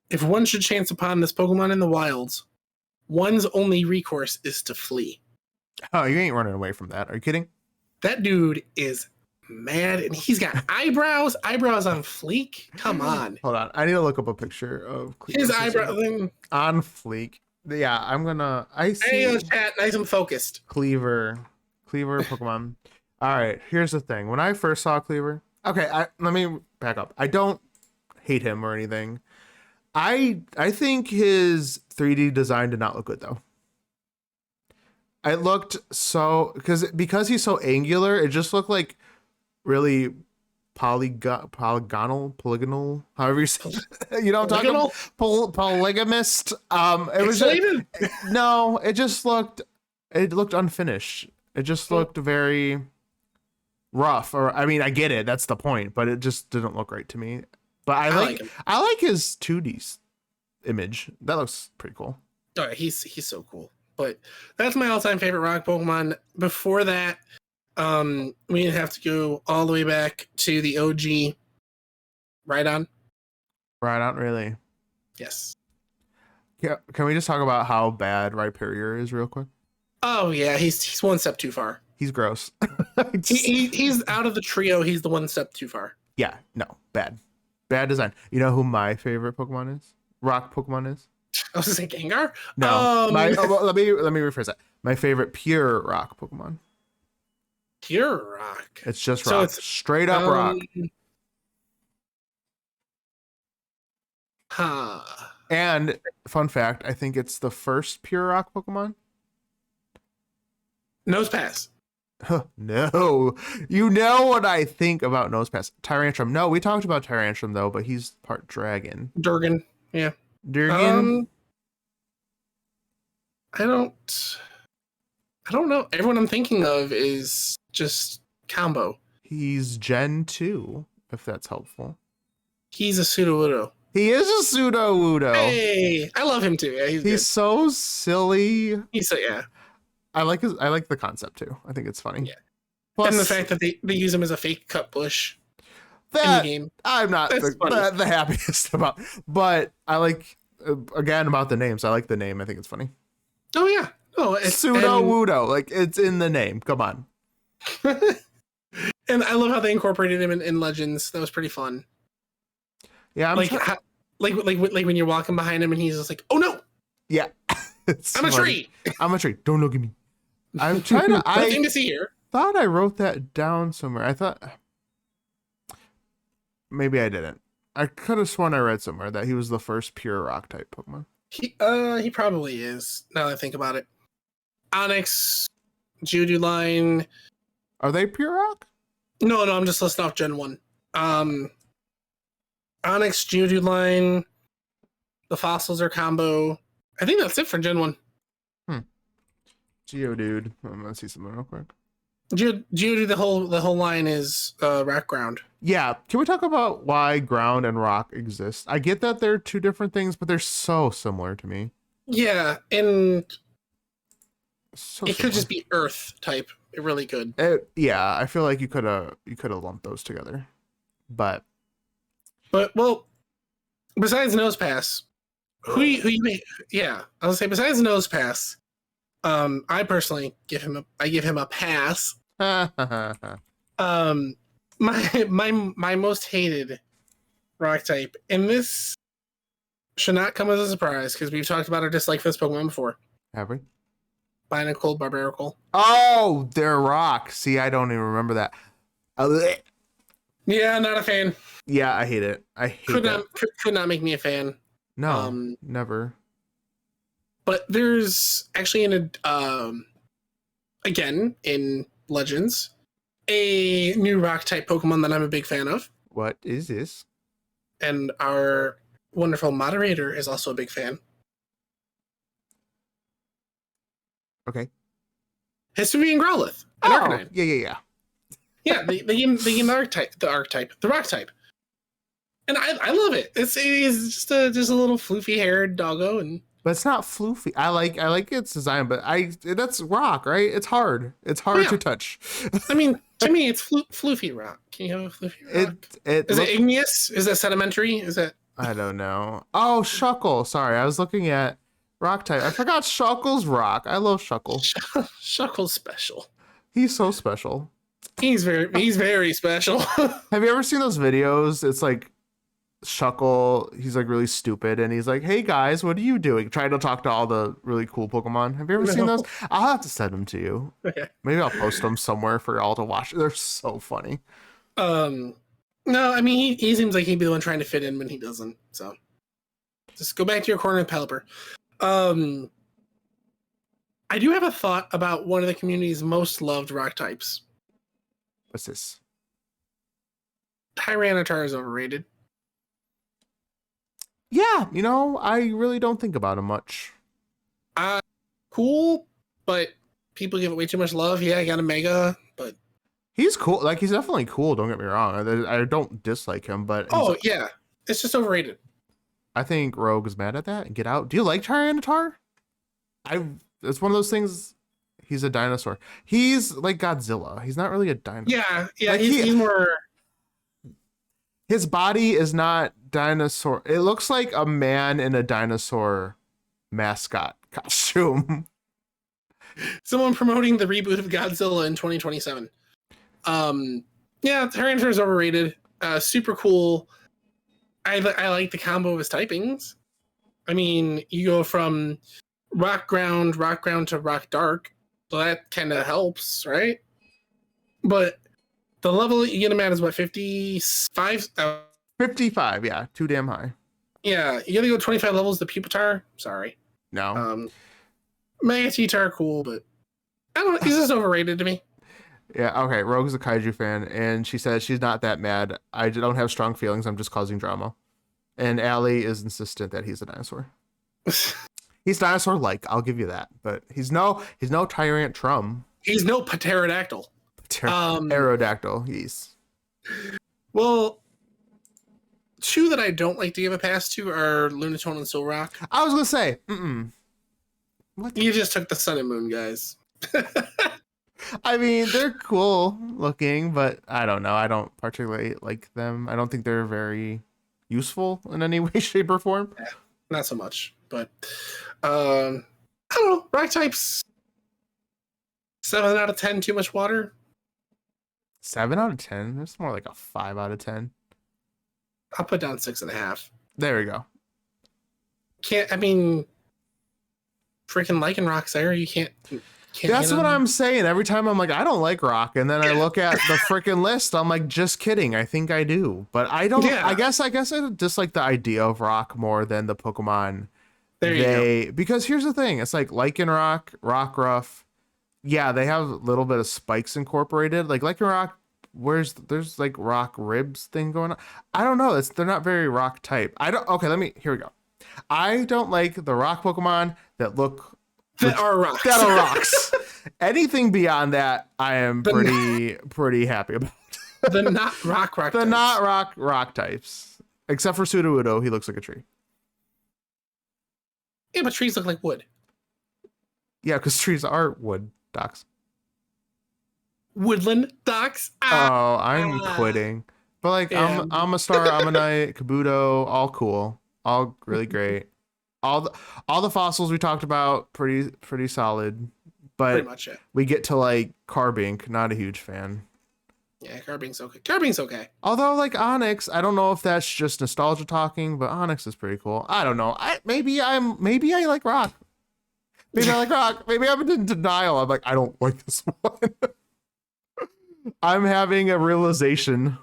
If one should chance upon this Pokemon in the wilds, one's only recourse is to flee. Oh, you ain't running away from that. Are you kidding? That dude is mad, and he's got eyebrows on fleek. Come on. Hold on. I need to look up a picture of Cleaver. His eyebrow on fleek. Yeah, I'm gonna. I see. Hey, chat, nice and focused. Cleaver Pokemon. All right, here's the thing. When I first saw Cleaver, okay, let me back up. I don't hate him or anything. I think his 3D design did not look good though. It looked so because he's so angular, it just looked like really polygonal, however you say it. You know what I'm talking about? Polygamist. It was it looked unfinished. It just looked very rough. Or I mean, I get it, that's the point, but it just didn't look right to me. But I like his 2D image. That looks pretty cool. Oh, he's so cool. But that's my all-time favorite rock Pokemon. Before that, we have to go all the way back to the OG Rhydon. Rhydon, really? Yes. Yeah. Can we just talk about how bad Rhyperior is real quick? Oh yeah, he's one step too far. He's gross. He's out of the trio. He's the one step too far. Yeah, no, bad design. You know who my favorite Pokemon is? Rock Pokemon is? I was gonna say Gengar. No, let me rephrase that. My favorite pure rock Pokemon. Pure rock. It's just rock. It's straight up rock. Huh. And fun fact, I think it's the first pure rock Pokemon. Nosepass. No, you know what I think about Nosepass. Tyrantrum. No, we talked about Tyrantrum though, but he's part dragon. Durgan. Yeah. Durgan. I don't know. Everyone I'm thinking of is just combo. He's Gen 2, if that's helpful. He's a Sudowoodo. He is a Sudowoodo. Hey, I love him too. Yeah, he's so silly. Yeah. I like the concept too. I think it's funny. Yeah. Plus, and the fact that they use him as a fake cut bush that in the game. I'm not the happiest about. But I like again about the names. I like the name. I think it's funny. Oh yeah. Oh, it's Sudowoodo. Like it's in the name. Come on. And I love how they incorporated him in Legends. That was pretty fun. Yeah, like when you're walking behind him and he's just like, "Oh no!" Yeah, I'm a tree. I'm a tree. Don't look at me. I'm trying to. Nothing to see here. Thought I wrote that down somewhere. I thought maybe I didn't. I could have sworn I read somewhere that he was the first pure rock type Pokemon. He probably is. Now that I think about it, Onyx, Juduline. Are they pure rock? No, I'm just listing off Gen 1. Onyx, Juduline, the fossils are combo. I think that's it for Gen 1. Geodude. I'm gonna see something real quick. Geodude, the whole line is rock ground. Yeah. Can we talk about why ground and rock exist? I get that they're two different things, but they're so similar to me. Yeah, and so it could just be Earth type. It really could. Yeah, I feel like you could have lumped those together, but well, besides Nosepass, who you make? Yeah, I was say besides Nosepass, I personally give him a pass. My most hated rock type, and this should not come as a surprise because we've talked about our dislike for this Pokemon before. Have we? Binacle, Barbaracle. Oh, they're rock. See, I don't even remember that. Yeah, not a fan. Yeah, I hate it. I hate could not make me a fan. No, never. But there's actually again in Legends, a new rock type Pokemon that I'm a big fan of. What is this? And our wonderful moderator is also a big fan. Okay. Hisuian Growlithe, an Oh, Arcanine. yeah. Yeah, they gave the rock type. And I love it. It's just a little floofy haired doggo, and but it's not floofy. I like its design, but that's rock, right? It's hard. It's hard to touch. I mean, to me, it's floofy rock. Can you have a floofy rock? Is it igneous? Is that sedimentary? Is that? I don't know. Oh, Shuckle. Sorry, I was looking at rock type. I forgot Shuckle's rock. I love Shuckle. Shuckle's special. He's so special. He's very special. Have you ever seen those videos? It's like Shuckle, he's like really stupid, and he's like, "Hey guys, what are you doing?" Trying to talk to all the really cool Pokemon. Have you ever seen those? I'll have to send them to you. Okay. Maybe I'll post them somewhere for y'all to watch. They're so funny. No, I mean he seems like he'd be the one trying to fit in when he doesn't. So just go back to your corner of Pelipper. I do have a thought about one of the community's most loved rock types. What's this? Tyranitar is overrated. Yeah, I really don't think about him much. Cool, but people give it way too much love. Yeah, I got a Mega, but he's cool. Like, he's definitely cool. Don't get me wrong. I don't dislike him, but yeah, it's just overrated. I think Rogue is mad at that. And get out. Do you like Tyranitar? It's one of those things. He's a dinosaur. He's like Godzilla. He's not really a dinosaur. Yeah, like he's more. His body is not dinosaur. It looks like a man in a dinosaur mascot costume. Someone promoting the reboot of Godzilla in 2027. Yeah, Tyranitar is overrated. Super cool. I like the combo of his typings. I mean, you go from rock ground to rock dark, so that kind of helps, right? But the level you get him at is what, 55? 55, yeah, too damn high. Yeah, you gotta go 25 levels to Pupitar. Sorry. No. Magnetar, cool, but I don't know. He's just overrated to me. Yeah, okay. Rogue's a kaiju fan, and she says she's not that mad. I don't have strong feelings. I'm just causing drama. And Allie is insistent that he's a dinosaur. He's dinosaur-like. I'll give you that, but he's no Tyrantrum. He's no Pterodactyl. Aerodactyl. Yes. Well, two that I don't like to give a pass to are Lunatone and Solrock. I was gonna say, What? You just took the Sun and Moon, guys. I mean, they're cool looking, but I don't know. I don't particularly like them. I don't think they're very useful in any way, shape, or form. Yeah, not so much, but I don't know. Rock types, 7 out of 10. Too much water. 7 out of 10. That's more like a 5 out of 10. I'll put down 6.5. There we go. I mean, freaking Lycanroc's there. You can't. That's what I'm saying. Every time I'm like, I don't like rock, and then I look at the freaking list. I'm like, just kidding. I think I do, but I don't. Yeah. I guess I just like the idea of rock more than the Pokemon. There you go. Because here's the thing. It's like Lycanroc, Rockruff. Yeah, they have a little bit of spikes incorporated. Like Lycanroc, there's like rock ribs thing going on. I don't know. They're not very rock type. Okay, here we go. I don't like the rock Pokemon that are rocks. That are rocks. Anything beyond that, I am pretty happy about. The not rock the types. Not rock types. Except for Sudowoodo, he looks like a tree. Yeah, but trees look like wood. Yeah, because trees are wood, Docs. Woodland Docs. I'm quitting. But like, yeah. Amistar, Ammonite, Kabuto, all cool, all really great. All the fossils we talked about, pretty solid. But pretty much it. We get to like Carbink, not a huge fan. Yeah, Carbink's okay. Carbink's okay. Although like Onyx, I don't know if that's just nostalgia talking, but Onyx is pretty cool. I don't know. Maybe I like rock. Maybe I like rock. Maybe I'm in denial. I'm like, I don't like this one. I'm having a realization.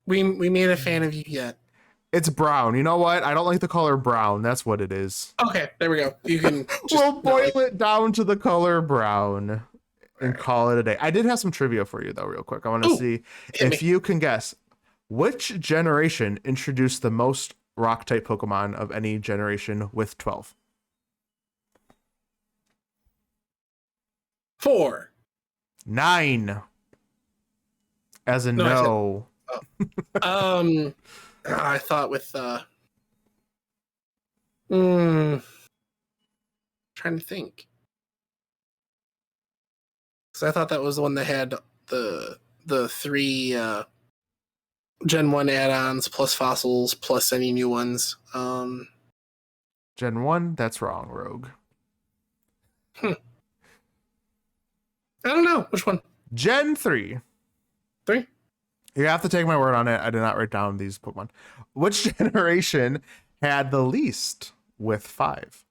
We made a fan of you yet. It's brown. You know what? I don't like the color brown. That's what it is. Okay, there we go. You can we'll boil it down to the color brown and call it a day. I did have some trivia for you though, real quick. I want to see if you can guess which generation introduced the most rock type Pokemon of any generation with 12. 4. 9. As in no. I thought with trying to think. Because I thought that was the one that had the 3 Gen 1 add-ons plus fossils plus any new ones. Gen 1, that's wrong, Rogue. I don't know. Which one? Gen 3. 3? You have to take my word on it. I did not write down these Pokemon. Which generation had the least with 5?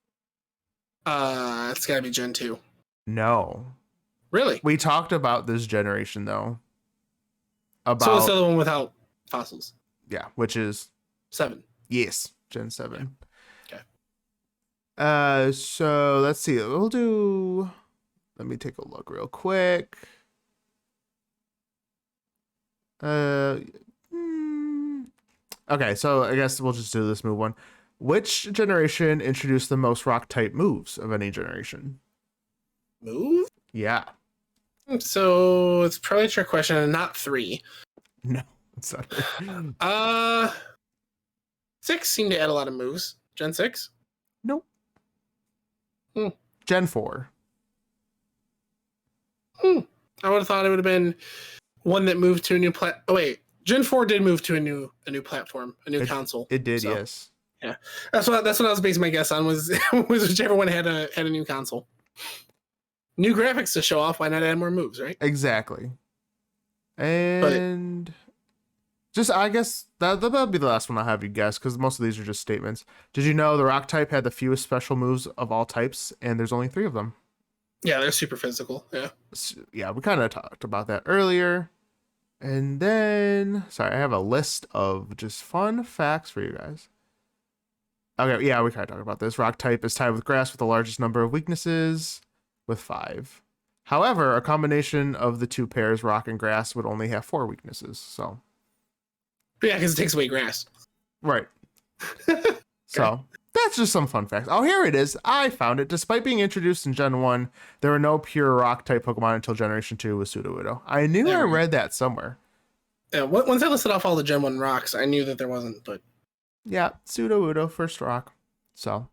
It's gotta be Gen 2. No. Really? We talked about this generation, though. So it's the other one without fossils. Yeah, which is 7. Yes, Gen 7. Okay. So let's see. Let me take a look real quick. Okay, so I guess we'll just do this move one. Which generation introduced the most rock type moves of any generation? Move? Yeah. So it's probably a trick question and not 3. No, it's not. 6 seemed to add a lot of moves. Gen 6? Nope. Gen 4. I would have thought it would have been one that moved to a new Oh wait, Gen 4 did move to a new platform, a new console. It did, so, yes. Yeah, that's what I was basing my guess on was whichever one had a new console. New graphics to show off. Why not add more moves, right? Exactly. And just I guess that'll be the last one I'll have you guess because most of these are just statements. Did you know the rock type had the fewest special moves of all types, and there's only 3 of them? Yeah, they're super physical. Yeah, we kind of talked about that earlier. And then, sorry, I have a list of just fun facts for you guys. Okay, yeah, we kind of talked about this. Rock type is tied with grass with the largest number of weaknesses with 5. However, a combination of the 2 pairs, rock and grass, would only have 4 weaknesses. So, yeah, because it takes away grass. Right. So, that's just some fun facts. Oh, here it is. I found it. Despite being introduced in Gen 1, there were no pure rock type Pokemon until Generation 2 with Sudowoodo. I knew I read that somewhere. Yeah, once I listed off all the Gen 1 rocks, I knew that there wasn't, but... Yeah, Sudowoodo, first rock. So...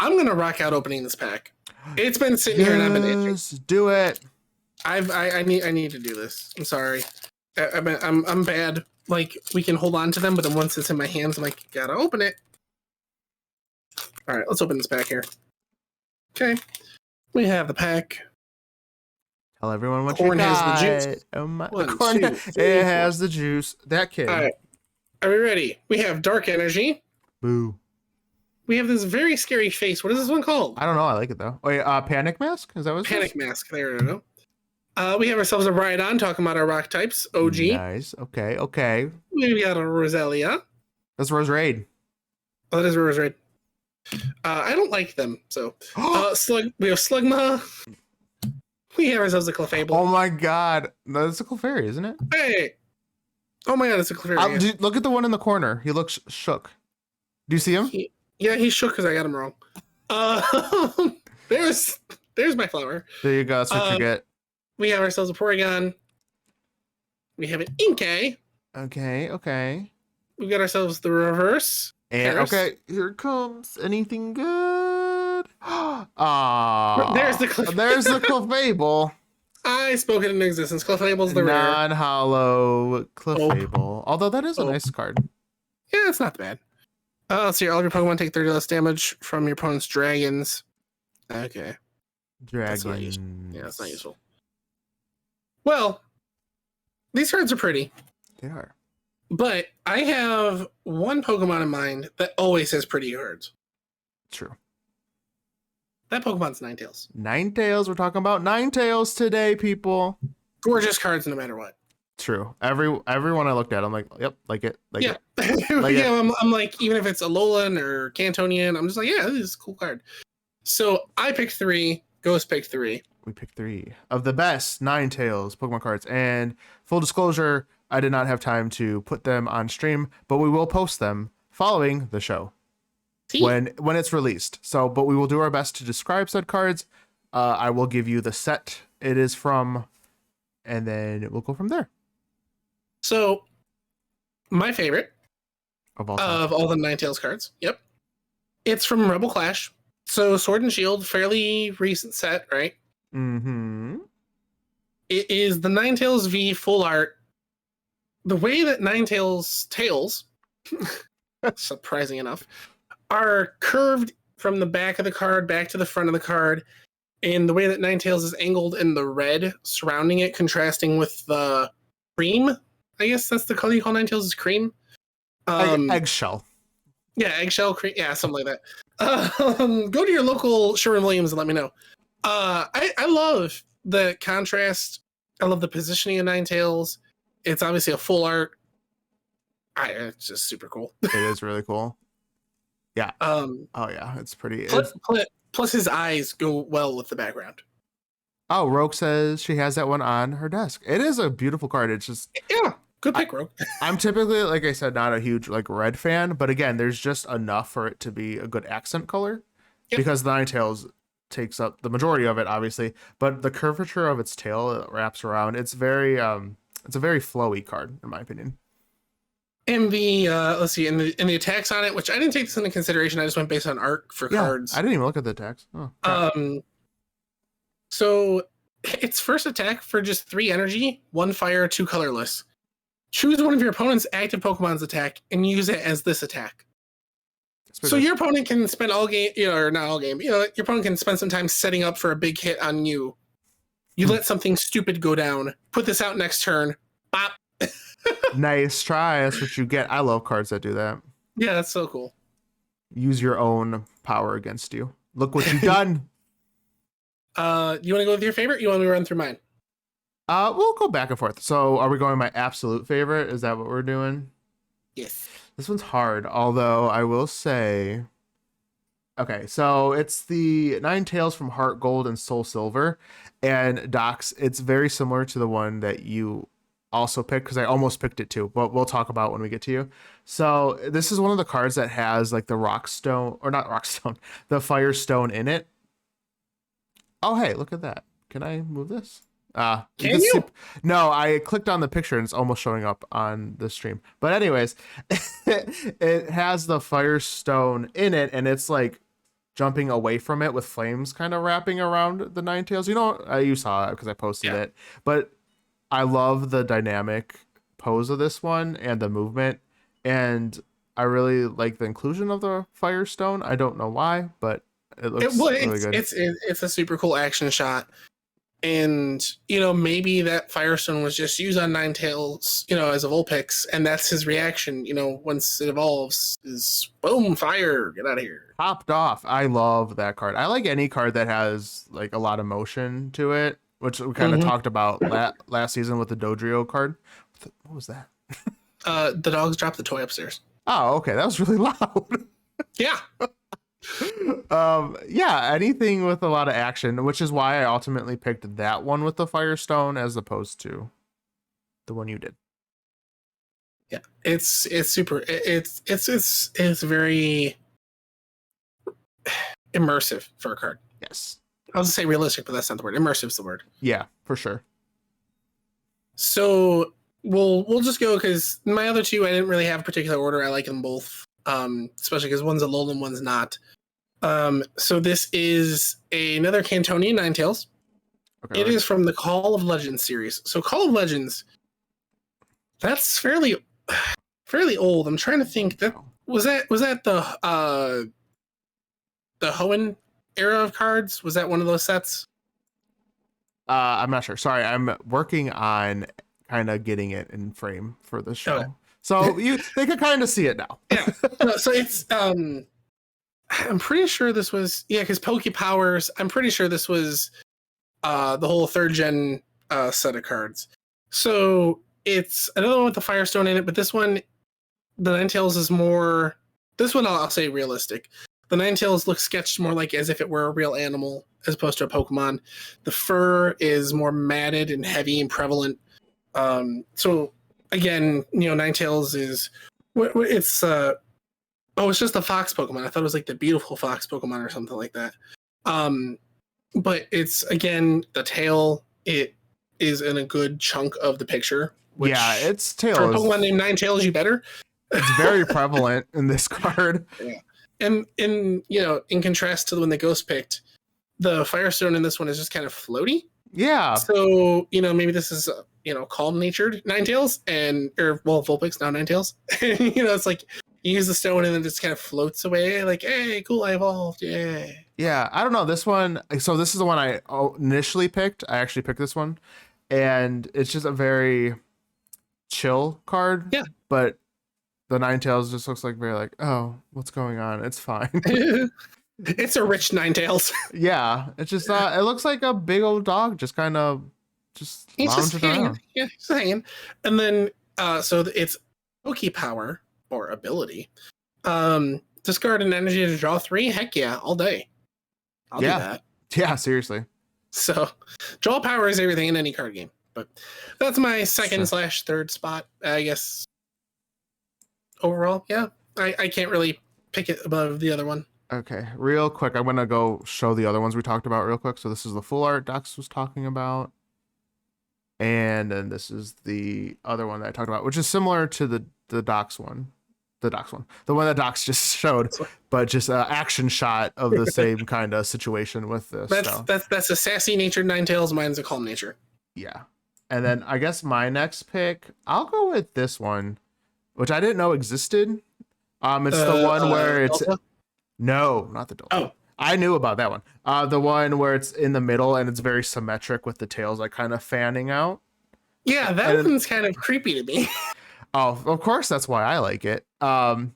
I'm going to rock out opening this pack. It's been sitting here and I've been itching. Do it. I need to do this. I'm sorry. I'm bad. Like, we can hold on to them, but then once it's in my hands, I'm like, gotta open it. All right, let's open this pack here. Okay, we have the pack. Tell everyone what corn you got. Has the juice. Oh my! One, the corn, two, three, it has the juice. That kid. All right, are we ready? We have Dark Energy. Boo. We have this very scary face. What is this one called? I don't know. I like it though. Wait, Panic Mask? Is that what? Panic Mask. There we go. We have ourselves a Rhydon, talking about our rock types. OG. Nice. Okay. We got a Roselia. That's Roserade. Oh, that is Roserade. I don't like them, so. We have Slugma. We have ourselves a Clefable. Oh my god. No, that's a Clefairy, isn't it? Hey! Oh my god, it's a Clefairy. Look at the one in the corner. He looks shook. Do you see him? He's shook because I got him wrong. There's my flower. There you go. That's what you get. We have ourselves a Porygon. We have an Inkay. Okay. We've got ourselves the reverse. And Paris. Okay, here it comes. Anything good? Ah, there's the Clefable. I spoke it into existence. Clefable's the rare. Non-hollow Clefable. Although that is a nice card. Yeah, it's not bad. Let's see. All of your Pokemon take 30 less damage from your opponent's dragons. Okay. Dragons. That's not useful. Well, these cards are pretty. They are. But I have one Pokemon in mind that always has pretty cards. True. That Pokemon's Ninetales. Ninetales. We're talking about Ninetales today, people. Gorgeous cards no matter what. True. Everyone I looked at, I'm like, yep, like it. Yeah. It. I'm like, even if it's Alolan or Cantonian, I'm just like, yeah, this is a cool card. So I picked 3. Ghost picked 3. We picked 3 of the best Ninetales Pokemon cards. And full disclosure, I did not have time to put them on stream, but we will post them following the show when it's released. So, but we will do our best to describe said cards I will give you the set it is from, and then we'll go from there. So, my favorite of all the Ninetales cards. Yep. It's from Rebel Clash. So, Sword and Shield, fairly recent set, right? Mm-hmm. It is the Ninetales V full art. The way that Ninetales tails, surprising enough, are curved from the back of the card back to the front of the card. And the way that Ninetales is angled in the red surrounding it, contrasting with the cream. I guess that's the color you call Ninetales is cream. Eggshell. Yeah, eggshell cream. Yeah, something like that. Go to your local Sherwin-Williams and let me know. I love the contrast. I love the positioning of Ninetales. It's obviously a full art. It's just super cool. It is really cool. Yeah. Oh yeah, it's pretty. Plus his eyes go well with the background. Oh, Rogue says she has that one on her desk. It is a beautiful card. It's just good pick, Rogue. I'm typically, like I said, not a huge red fan, but again, there's just enough for it to be a good accent color because the Ninetales takes up the majority of it, obviously, but the curvature of its tail it wraps around. It's very it's a very flowy card in my opinion. And the let's see, and the attacks on it, which I didn't take this into consideration. I just went based on art for cards. I didn't even look at the attacks. So its first attack for just 3 energy, 1 fire, 2 colorless. Choose one of your opponent's active Pokemon's attack and use it as this attack. So your opponent can spend all game, or not all game, your opponent can spend some time setting up for a big hit on you. You let something stupid go down. Put this out next turn. Bop. Nice try. That's what you get. I love cards that do that. Yeah, that's so cool. Use your own power against you. Look what you've done. You want to go with your favorite? You want me to run through mine? We'll go back and forth. So are we going my absolute favorite? Is that what we're doing? Yes. This one's hard, although I will say... Okay, so it's the Ninetales from Heart Gold and Soul Silver. And Docs, it's very similar to the one that you also picked, because I almost picked it too, but we'll talk about when we get to you. So this is one of the cards that has like the Rockstone, or not Rockstone, the Firestone in it. Oh, hey, look at that. Can I move this? Can you? No, I clicked on the picture and it's almost showing up on the stream. But anyways, it has the Firestone in it, and it's like jumping away from it with flames kind of wrapping around the Ninetales. You saw it because I posted it. But I love the dynamic pose of this one and the movement, and I really like the inclusion of the Firestone. I don't know why, but it looks really good. It's a super cool action shot. And, maybe that Firestone was just used on Ninetales, as a Vulpix, and that's his reaction, once it evolves, is boom, fire, get out of here. Popped off. I love that card. I like any card that has, like, a lot of motion to it, which we kind of talked about last season with the Dodrio card. What was that? The dogs dropped the toy upstairs. Oh, okay. That was really loud. Yeah. Anything with a lot of action, which is why I ultimately picked that one with the Firestone as opposed to the one you did. Yeah, it's super. It's very immersive for a card. Yes, I was gonna say realistic, but that's not the word. Immersive is the word. Yeah, for sure. So we'll just go, because my other two I didn't really have a particular order. I like them both. Especially because one's a Alolan, one's not. So this is another Cantonian Ninetales. Okay, it is from the Call of Legends series. So Call of Legends, that's fairly old. I'm trying to think. Was that the Hoenn era of cards? Was that one of those sets? I'm not sure. Sorry, I'm working on kind of getting it in frame for the show. Okay. So they could kind of see it now. Yeah. So it's I'm pretty sure this was because Poke Powers. I'm pretty sure this was the whole 3rd gen set of cards. So it's another one with the Firestone in it, but this one, the Ninetales is more. This one I'll say realistic. The Ninetales looks sketched more like as if it were a real animal as opposed to a Pokemon. The fur is more matted and heavy and prevalent. So. Again, Ninetales is it's it's just the fox Pokemon. I thought it was like the beautiful fox Pokemon or something like that. but it's, again, the tail, it is in a good chunk of the picture. Which, yeah, its tail for a Pokemon named Ninetales, you better. It's very prevalent in this card. Yeah. And in contrast to the one that Ghost picked, the Firestone in this one is just kind of floaty. Yeah. So, maybe this is, calm-natured Ninetales, Vulpix, now Ninetales. It's like you use the stone and then it just kind of floats away like, hey, cool, I evolved, yay. Yeah, I don't know. This one, so this is the one I initially picked. I actually picked this one. And it's just a very chill card. Yeah. But the Ninetales just looks like very like, oh, what's going on? It's fine. It's a rich Ninetales. Yeah, it's just it looks like a big old dog just kind of he's just hanging. around. Yeah, he's hanging. And then so it's Poke Power or ability. Discard an energy to draw 3. Heck yeah, all day. I'll do that. Yeah, seriously. So draw power is everything in any card game. But that's my second/third spot, I guess. Overall, yeah. I can't really pick it above the other one. Okay, real quick, I'm gonna go show the other ones we talked about real quick. So this is the full art Docs was talking about, and then this is the other one that I talked about, which is similar to the Docs one, the one that Docs just showed, but just an action shot of the same kind of situation with this. That's a sassy natured Ninetales. Mine's a calm nature. Yeah, and then I guess my next pick, I'll go with this one, which I didn't know existed. It's the one where it's Delta? No, not the Delta. Oh, I knew about that one. The one where it's in the middle and it's very symmetric with the tails like kind of fanning out. Yeah, that one's kind of creepy to me. Oh, of course, that's why I like it. I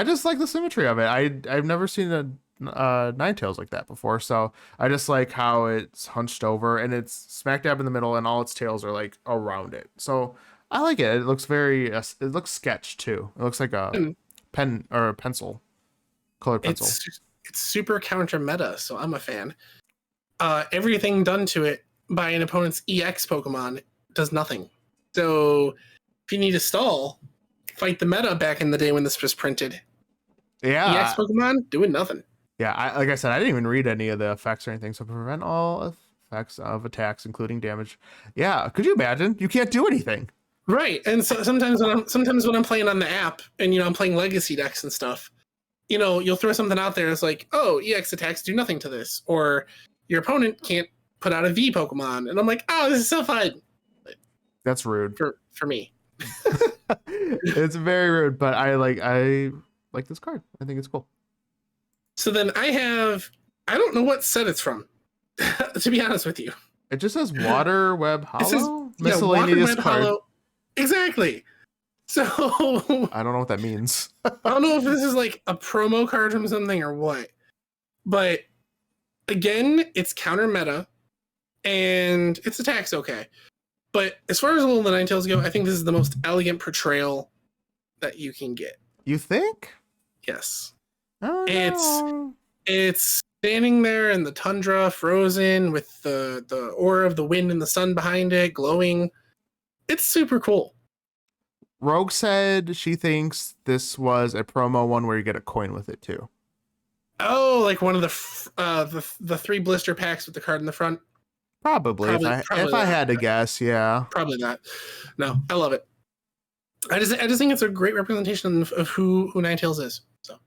just like the symmetry of it. I've never seen a Ninetales like that before, so I just like how it's hunched over and it's smack dab in the middle and all its tails are like around it. So I like it. It looks very. It looks sketched too. It looks like a pen or a pencil. Colored pencil. It's super counter meta, so I'm a fan. Everything done to it by an opponent's EX Pokemon does nothing. So if you need to stall, fight the meta back in the day when this was printed. Yeah. EX Pokemon doing nothing. Yeah, like I said, I didn't even read any of the effects or anything. So prevent all effects of attacks, including damage. Yeah, could you imagine? You can't do anything. Right, and so sometimes when I'm playing on the app and I'm playing legacy decks and stuff, you'll throw something out there. It's like, oh, EX attacks do nothing to this, or your opponent can't put out a V Pokemon, and I'm like, oh, this is so fun. That's rude for me. It's very rude, but I like this card. I think it's cool. So then I don't know what set it's from, to be honest with you. It just says Water Web Hollow? Miscellaneous card. Hollow. Exactly. So I don't know what that means. I don't know if this is like a promo card from something or what. But again, it's counter meta and its attack's okay. But as far as all the Ninetales go, I think this is the most elegant portrayal that you can get. You think? Yes. Oh, no. It's standing there in the tundra, frozen, with the aura of the wind and the sun behind it, glowing. It's super cool. Rogue said she thinks this was a promo one where you get a coin with it too. Oh, like one of the 3 blister packs with the card in the front. Probably if I had to guess, yeah. Probably not. No, I love it. I just think it's a great representation of who Ninetales is. So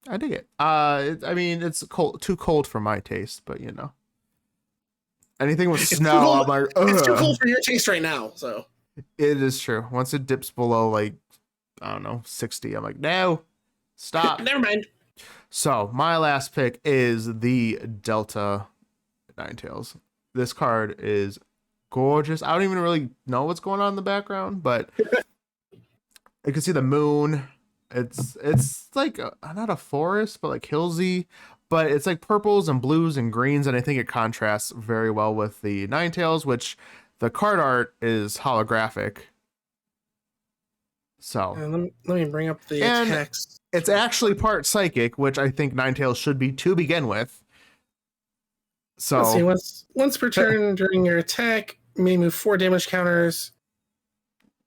I dig it. I mean, it's too cold for my taste, but anything with snow, I'm like, ugh. It's too cold for your taste right now. So it is true. Once it dips below like, I don't know, 60, I'm like, no, stop. Never mind. So my last pick is the Delta Ninetales. This card is gorgeous. I don't even really know what's going on in the background, but you can see the moon. It's like not a forest, but like hillsy, but it's like purples and blues and greens, and I think it contrasts very well with the Ninetales, which the card art is holographic. So let me bring up the text. It's actually part psychic, which I think Ninetales should be to begin with. So let's see, once per turn during your attack, you may move 4 damage counters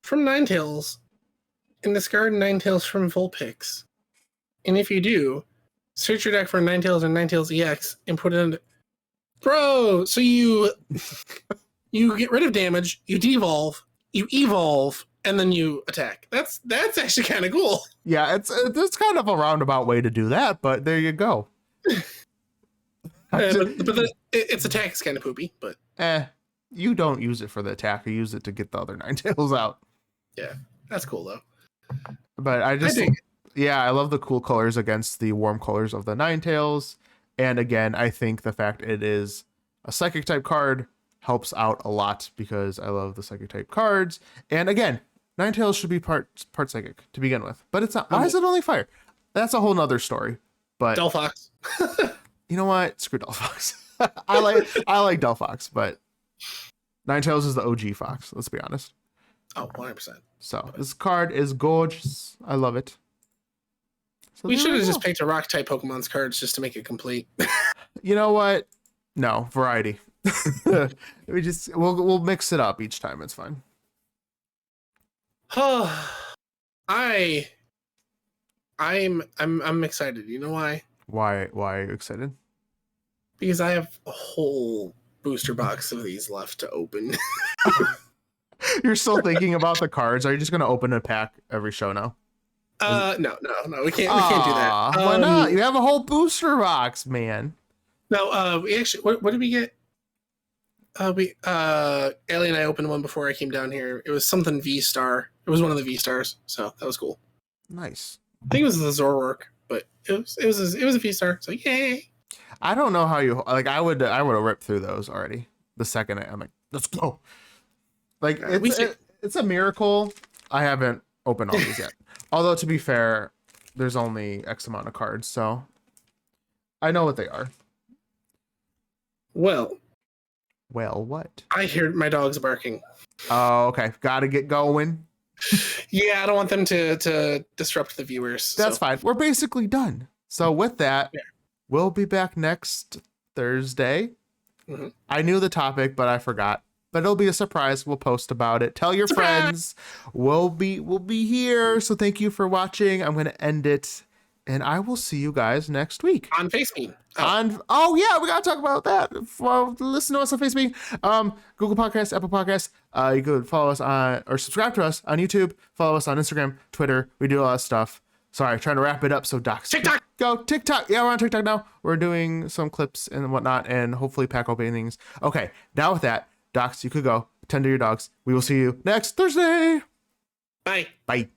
from Ninetales and discard Ninetales from Vulpix. And if you do, search your deck for Ninetales or Ninetales EX and put in Bro, so you get rid of damage, you devolve, you evolve, and then you attack. That's actually kind of cool. Yeah, it's kind of a roundabout way to do that, but there you go. But its attack is kind of poopy, but you don't use it for the attack. You use it to get the other Ninetales out. Yeah, that's cool though. But I love the cool colors against the warm colors of the Ninetales. And again, I think the fact it is a psychic type card helps out a lot because I love the psychic type cards. And again, Ninetales should be part psychic to begin with, but it's not. Why is it only fire? That's a whole nother story. But Delphox. You know what? Screw Delphox. I like Delphox, but Ninetales is the OG Fox. Let's be honest. Oh, 100%. So this card is gorgeous. I love it. So we should have just picked a rock type Pokemon's cards just to make it complete. You know what? No, variety. We'll mix it up each time. It's fine. I'm excited. You know why? Why are you excited? Because I have a whole booster box of these left to open. You're still thinking about the cards. Are you just gonna open a pack every show now? No. We can't do that. Why not? You have a whole booster box, man. No, we actually what did we get? Ellie and I opened one before I came down here. It was something V-Star. It was one of the V-Stars, so that was cool. Nice. I think it was the Zorwork, but it was a V-Star, so yay. I don't know how you like. I would have ripped through those already. The second I'm like, let's go. Like it's a miracle I haven't opened all these yet. Although to be fair, there's only X amount of cards, so I know what they are. Well, what? I hear my dogs barking. Oh, okay. Gotta get going. Yeah, I don't want them to disrupt the viewers. That's fine. We're basically done. So with that, we'll be back next Thursday. Mm-hmm. I knew the topic, but I forgot. But it'll be a surprise. We'll post about it. Tell your friends. We'll be here. So thank you for watching. I'm gonna end it. And I will see you guys next week. On FaceMe. Oh yeah, we gotta talk about that. Well, listen to us on FaceMe, Google Podcasts, Apple Podcasts. You could follow us on or subscribe to us on YouTube. Follow us on Instagram, Twitter. We do a lot of stuff. Sorry, trying to wrap it up. So Docs, TikTok. Go TikTok. Yeah, we're on TikTok now. We're doing some clips and whatnot, and hopefully pack openings. Okay, now with that, Docs, you could go tend to your dogs. We will see you next Thursday. Bye. Bye.